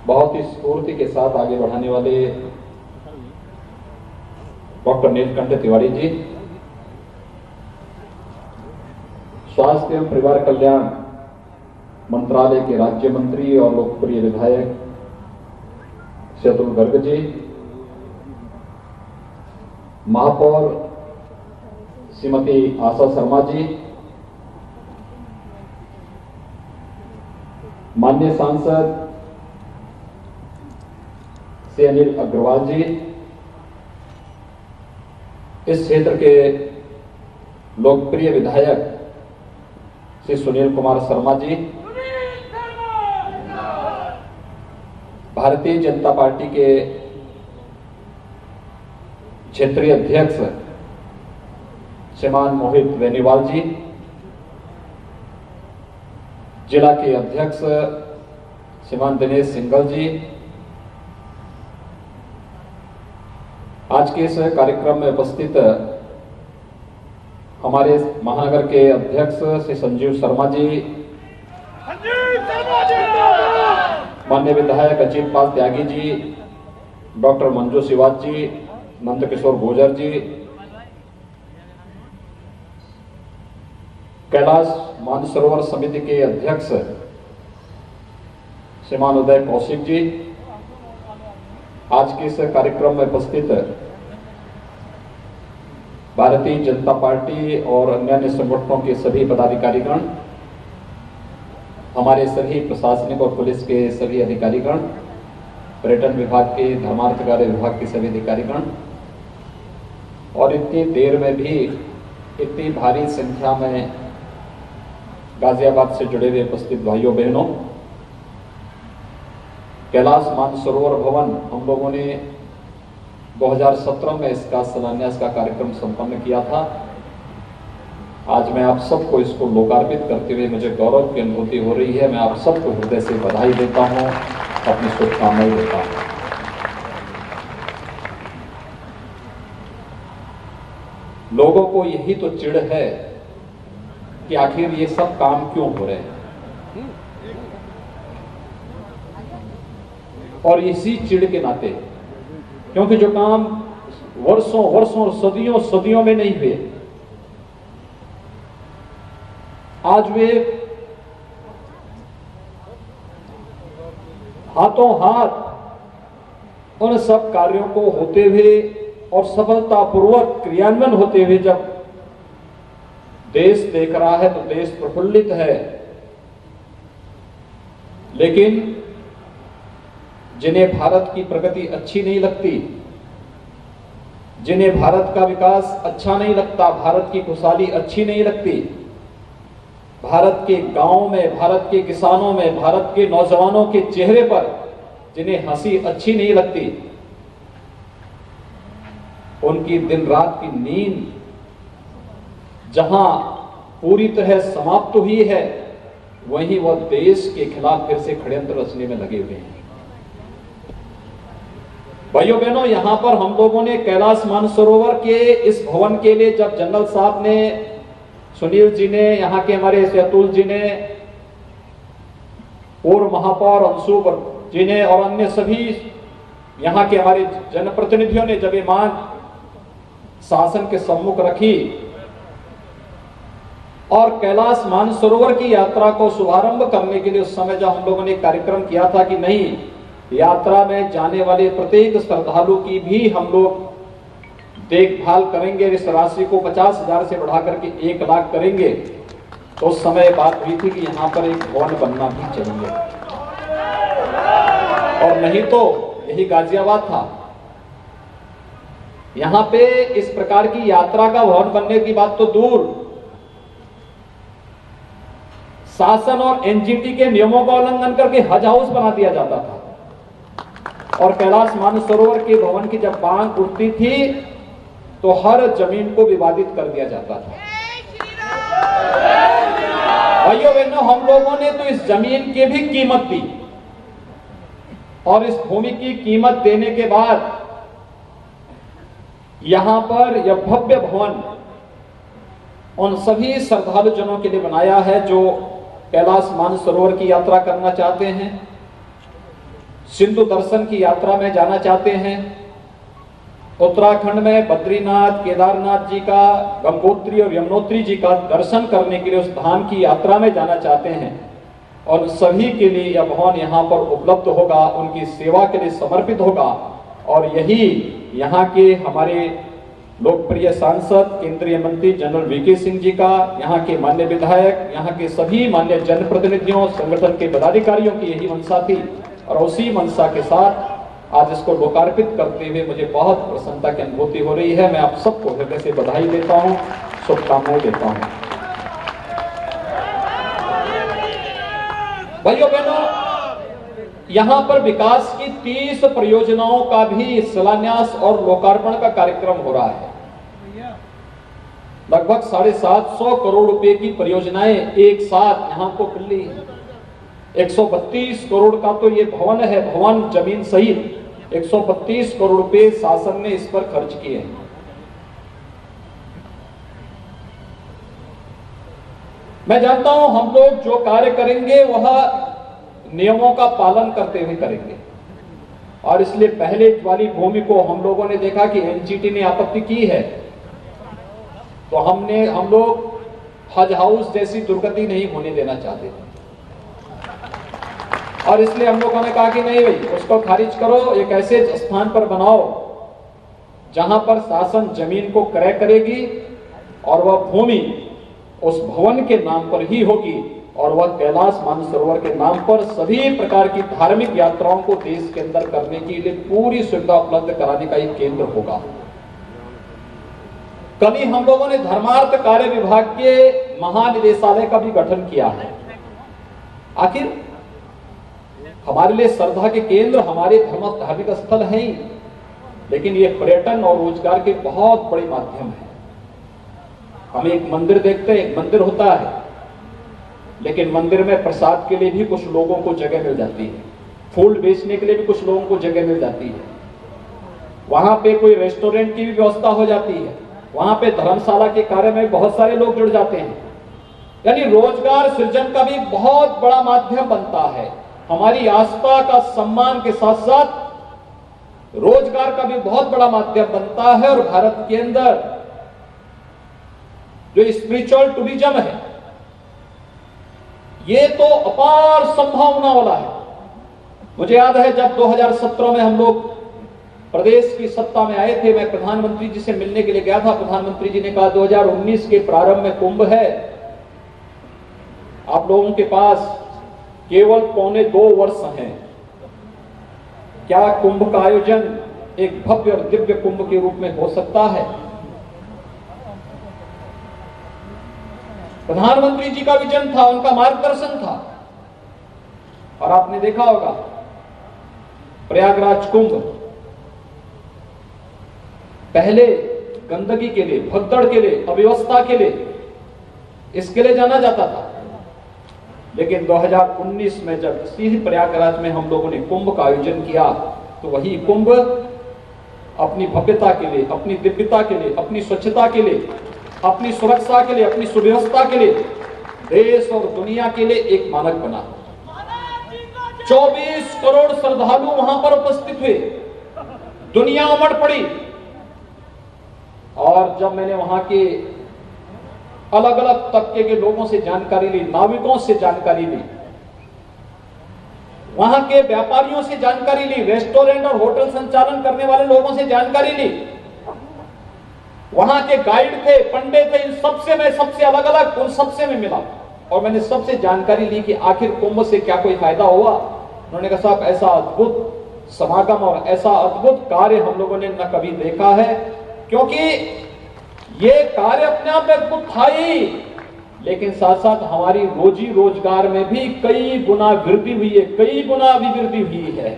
बहुत ही स्फूर्ति के साथ आगे बढ़ाने वाले डॉक्टर नीलकंठ तिवारी जी, स्वास्थ्य एवं परिवार कल्याण मंत्रालय के राज्य मंत्री और लोकप्रिय विधायक श्री अतुल गर्ग जी, महापौर श्रीमती आशा शर्मा जी, माननीय सांसद श्री अनिल अग्रवाल जी, इस क्षेत्र के लोकप्रिय विधायक श्री सुनील कुमार शर्मा जी, भारतीय जनता पार्टी के क्षेत्रीय अध्यक्ष श्रीमान मोहित बेनीवाल जी, जिला के अध्यक्ष श्रीमान दिनेश सिंघल जी, आज के इस कार्यक्रम में उपस्थित हमारे महानगर के अध्यक्ष श्री संजीव शर्मा जी, माननीय विधायक अजीत पाल त्यागी जी, डॉक्टर मंजू शिवाज जी, नंद किशोर गुर्जर जी, कैलाश मानसरोवर समिति के अध्यक्ष श्रीमान उदय कौशिक जी, आज के इस कार्यक्रम में उपस्थित भारतीय जनता पार्टी और अन्य संगठनों के सभी पदाधिकारीगण, हमारे सभी प्रशासनिक और पुलिस के सभी अधिकारीगण, पर्यटन विभाग के, धर्मार्थ कार्य विभाग के सभी अधिकारीगण और इतनी देर में भी इतनी भारी संख्या में गाजियाबाद से जुड़े हुए उपस्थित भाइयों बहनों, कैलाश मानसरोवर भवन हम लोगों ने 2017 में इसका शिलान्यास का कार्यक्रम संपन्न किया था। आज मैं आप सबको इसको लोकार्पित करते हुए मुझे गौरव की अनुभूति हो रही है। मैं आप सबको हृदय से बधाई देता हूं, अपनी शुभकामनाएं देता हूं। लोगों को यही तो चिढ़ है कि आखिर ये सब काम क्यों हो रहे हैं, और इसी चिढ़ के नाते, क्योंकि जो काम वर्षों वर्षों सदियों सदियों में नहीं हुए, आज वे हाथों हाथ उन सब कार्यों को होते हुए और सफलतापूर्वक क्रियान्वयन होते हुए जब देश देख रहा है तो देश प्रफुल्लित है। लेकिन जिन्हें भारत की प्रगति अच्छी नहीं लगती, जिन्हें भारत का विकास अच्छा नहीं लगता, भारत की खुशहाली अच्छी नहीं लगती, भारत के गांवों में, भारत के किसानों में, भारत के नौजवानों के चेहरे पर जिन्हें हंसी अच्छी नहीं लगती, उनकी दिन रात की नींद जहां पूरी तरह समाप्त हुई है, वहीं वह देश के खिलाफ फिर से षड्यंत्र रचने में लगे हुए हैं। भाइयों बहनों, यहां पर हम लोगों ने कैलाश मानसरोवर के इस भवन के लिए जब जनरल साहब ने, सुनील जी ने, यहाँ के हमारे अतुल जी ने, पूर्व महापौर अंशु जी ने और अन्य सभी यहाँ के हमारे जनप्रतिनिधियों ने जब ये मांग शासन के सम्मुख रखी और कैलाश मानसरोवर की यात्रा को शुभारंभ करने के लिए उस समय जब हम लोगों ने कार्यक्रम किया था कि नहीं, यात्रा में जाने वाले प्रत्येक श्रद्धालु की भी हम लोग देखभाल करेंगे, इस राशि को 50,000 से बढ़ाकर के 1 लाख करेंगे, तो उस समय बात हुई थी कि यहाँ पर एक भवन बनना भी चाहिए, और नहीं तो यही गाजियाबाद था। यहाँ पे इस प्रकार की यात्रा का भवन बनने की बात तो दूर, शासन और एनजीटी के नियमों का उल्लंघन करके हज हाउस बना दिया जाता था, और कैलाश मानसरोवर के भवन की जब मांग उठती थी तो हर जमीन को विवादित कर दिया जाता था। भाइयों बहनों, हम लोगों ने तो इस जमीन की भी कीमत दी, और इस भूमि की कीमत देने के बाद यहां पर यह भव्य भवन उन सभी श्रद्धालु जनों के लिए बनाया है जो कैलाश मानसरोवर की यात्रा करना चाहते हैं, सिंधु दर्शन की यात्रा में जाना चाहते हैं, उत्तराखंड में बद्रीनाथ, केदारनाथ जी का, गंगोत्री और यमुनोत्री जी का दर्शन करने के लिए उस धाम की यात्रा में जाना चाहते हैं, और सभी के लिए यह भवन यहाँ पर उपलब्ध होगा, उनकी सेवा के लिए समर्पित होगा। और यही यहाँ के हमारे लोकप्रिय सांसद, केंद्रीय मंत्री जनरल वीके सिंह जी का, यहाँ के मान्य विधायक, यहाँ के सभी मान्य जनप्रतिनिधियों, संगठन के पदाधिकारियों की यही मंशा थी, और उसी मंशा के साथ आज इसको लोकार्पित करते हुए मुझे बहुत प्रसन्नता की अनुभूति हो रही है। मैं आप सबको हृदय से बधाई देता हूँ, शुभकामनाएं देता हूँ। भाइयों बहनों, यहाँ पर विकास की 30 परियोजनाओं का भी शिलान्यास और लोकार्पण का कार्यक्रम हो रहा है। लगभग 750 करोड़ रुपए की परियोजनाएं एक साथ यहाँ को मिल रही है। 132 करोड़ का तो ये भवन है, भवन जमीन सहित 132 करोड़ रुपए शासन ने इस पर खर्च किए हैं। मैं जानता हूं हम लोग जो कार्य करेंगे वह नियमों का पालन करते हुए करेंगे, और इसलिए पहले वाली भूमि को हम लोगों ने देखा कि एनजीटी ने आपत्ति की है, तो हम लोग हज हाउस जैसी दुर्गति नहीं होने देना चाहते थे, और इसलिए हम लोगों ने कहा कि नहीं भाई, उसको खारिज करो, एक ऐसे स्थान पर बनाओ जहां पर शासन जमीन को क्रय करेगी और वह भूमि उस भवन के नाम पर ही होगी, और वह कैलाश मानसरोवर के नाम पर सभी प्रकार की धार्मिक यात्राओं को देश के अंदर करने के लिए पूरी सुविधा उपलब्ध कराने का एक केंद्र होगा। कल ही हम लोगों ने धर्मार्थ कार्य विभाग के महानिदेशालय का भी गठन किया है। आखिर हमारे लिए श्रद्धा के केंद्र हमारे धार्मिक स्थल हैं ही, लेकिन ये पर्यटन और रोजगार के बहुत बड़े माध्यम है। हम एक मंदिर देखते हैं, एक मंदिर होता है, लेकिन मंदिर में प्रसाद के लिए भी कुछ लोगों को जगह मिल जाती है, फूल बेचने के लिए भी कुछ लोगों को जगह मिल जाती है, वहां पे कोई रेस्टोरेंट की भी व्यवस्था हो जाती है, वहां पे धर्मशाला के कार्य में बहुत सारे लोग जुड़ जाते हैं। यानी रोजगार सृजन का भी बहुत बड़ा माध्यम बनता है। हमारी आस्था का सम्मान के साथ साथ रोजगार का भी बहुत बड़ा माध्यम बनता है। और भारत के अंदर जो स्पिरिचुअल टूरिज्म है, ये तो अपार संभावना वाला है। मुझे याद है जब 2017 में हम लोग प्रदेश की सत्ता में आए थे, मैं प्रधानमंत्री जी से मिलने के लिए गया था। प्रधानमंत्री जी ने कहा 2019 के प्रारंभ में कुंभ है, आप लोगों के पास केवल 2.25 वर्ष हैं, क्या कुंभ का आयोजन एक भव्य और दिव्य कुंभ के रूप में हो सकता है? प्रधानमंत्री जी का विजन था, उनका मार्गदर्शन था। और आपने देखा होगा प्रयागराज कुंभ पहले गंदगी के लिए, भगदड़ के लिए, अव्यवस्था के लिए, इसके लिए जाना जाता था। लेकिन 2019 में जब इसी प्रयागराज में हम लोगों ने कुंभ का आयोजन किया, तो वही कुंभ अपनी भव्यता के लिए, अपनी दिव्यता के लिए, अपनी स्वच्छता के लिए, अपनी सुरक्षा के लिए, अपनी सुव्यवस्था के लिए देश और दुनिया के लिए एक मानक बना। 24 करोड़ श्रद्धालु वहां पर उपस्थित हुए, दुनिया उमड़ पड़ी। और जब मैंने वहां के अलग अलग तबके के लोगों से जानकारी ली, नाविकों से जानकारी ली, वहां के व्यापारियों से जानकारी ली, रेस्टोरेंट और होटल संचालन करने वाले लोगों से जानकारी ली, वहां के गाइड थे, पंडित थे, इन सबसे मैं सबसे अलग अलग उन सबसे मैं मिला और मैंने सबसे जानकारी ली कि आखिर कुंभ से क्या कोई फायदा हुआ। उन्होंने कहा साहब ऐसा अद्भुत समागम और ऐसा अद्भुत कार्य हम लोगों ने न कभी देखा है, क्योंकि ये कार्य अपने आप में अद्भुत था ही, लेकिन साथ साथ हमारी रोजी रोजगार में भी कई गुना वृद्धि हुई है, कई गुना अभिवृद्धि हुई है।